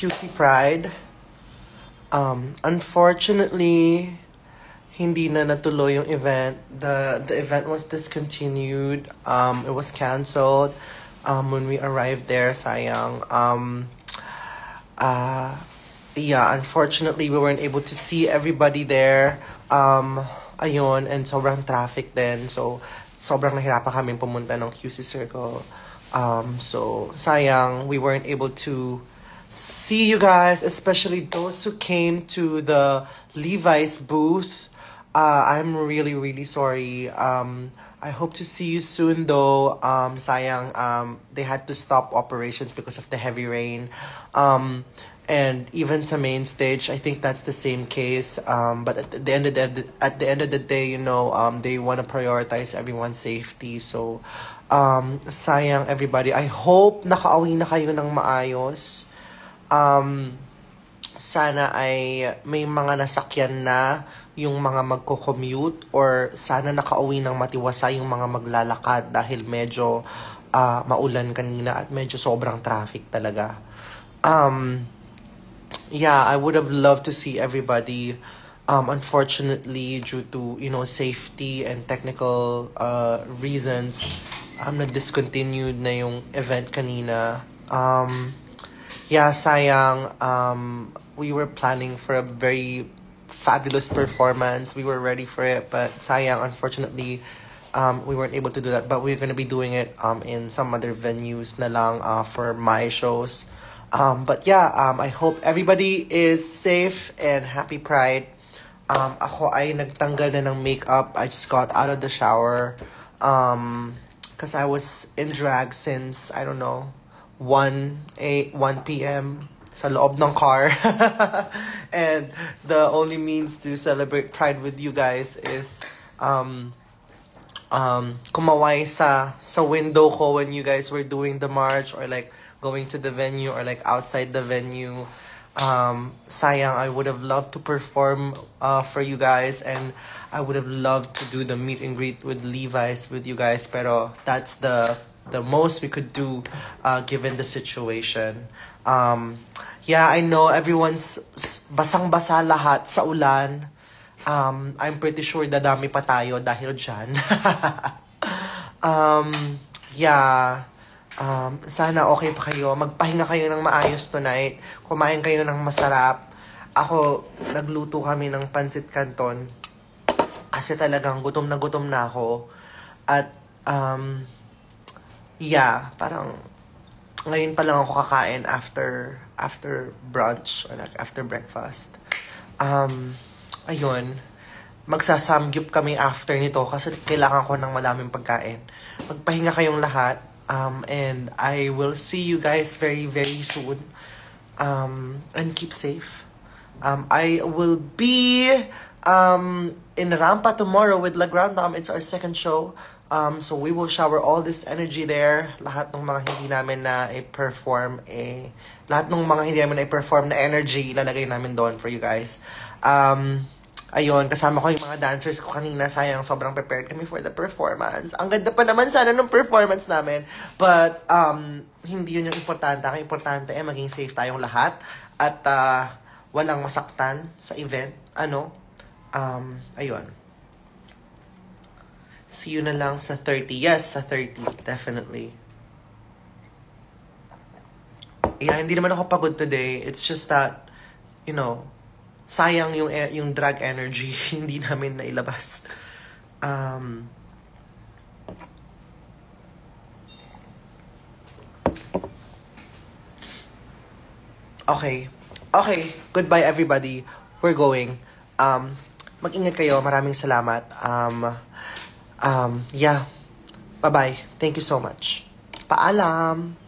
QC Pride. Unfortunately, hindi na natuloy yung event. The event was discontinued. It was canceled. When we arrived there, sayang. Yeah, unfortunately, we weren't able to see everybody there. Ayun, and sobrang traffic din. So, sobrang nahirapan kaming pumunta ng QC Circle. So, sayang, we weren't able to see you guys, especially those who came to the Levi's booth. I'm really, really sorry. I hope to see you soon though. Sayang, they had to stop operations because of the heavy rain. And even sa main stage, I think that's the same case. But at the end of the day, you know, they want to prioritize everyone's safety. So, sayang everybody. I hope nakauwi na kayo ng maayos. Sana ay may mga nasakyan na yung mga magko-commute, or sana nakauwi ng matiwasay yung mga maglalakad dahil medyo maulan kanina at medyo sobrang traffic talaga. Yeah, I would have loved to see everybody. Unfortunately, due to, you know, safety and technical reasons, na-discontinued na yung event kanina. Yeah, sayang. We were planning for a very fabulous performance. We were ready for it, but sayang, unfortunately, we weren't able to do that. But we're gonna be doing it in some other venues na lang for my shows. But yeah, I hope everybody is safe and happy Pride. Ako ay nagtanggal na ng makeup. I just got out of the shower. Because I was in drag since, I don't know, 1 p.m. sa loob ng car. And the only means to celebrate Pride with you guys is kumaway sa window ko when you guys were doing the march, or like going to the venue, or like outside the venue. Sayang, I would have loved to perform for you guys, and I would have loved to do the meet and greet with Levi's with you guys, pero that's the most we could do given the situation. Yeah, I know everyone's basang-basa lahat sa ulan. I'm pretty sure dadami pa tayo dahil dyan. Yeah. Sana okay pa kayo. Magpahinga kayo ng maayos tonight. Kumain kayo ng masarap. Ako, nagluto kami ng pancit canton. Kasi talagang gutom na ako. At, yeah, parang ngayon pa lang ako kakain after brunch, or like after breakfast. Ayun, magsasamgyup kami after nito kasi kailangan ko ng madaming pagkain. Magpahinga kayong lahat, and I will see you guys very, very soon. And keep safe. I will be in Rampa tomorrow with La Grande. It's our second show. So we will shower all this energy there. Lahat ng mga hindi namin na i-perform, lahat ng mga hindi namin na i-perform na energy, ilalagay namin doon for you guys. Ayun, kasama ko yung mga dancers ko kanina. Sayang, sobrang prepared kami for the performance. Ang ganda pa naman sana ng performance namin. But, hindi yun yung importante. Ang importante ay maging safe tayong lahat. At, walang masaktan sa event. Ayun. See you na lang sa 30. Yes, sa 30. Definitely. Yeah, hindi naman ako pagod today. It's just that, you know, sayang yung drag energy. Hindi namin nailabas. Okay. Okay. Goodbye, everybody. We're going. Mag-ingat kayo. Maraming salamat. Yeah. Bye-bye. Thank you so much. Paalam.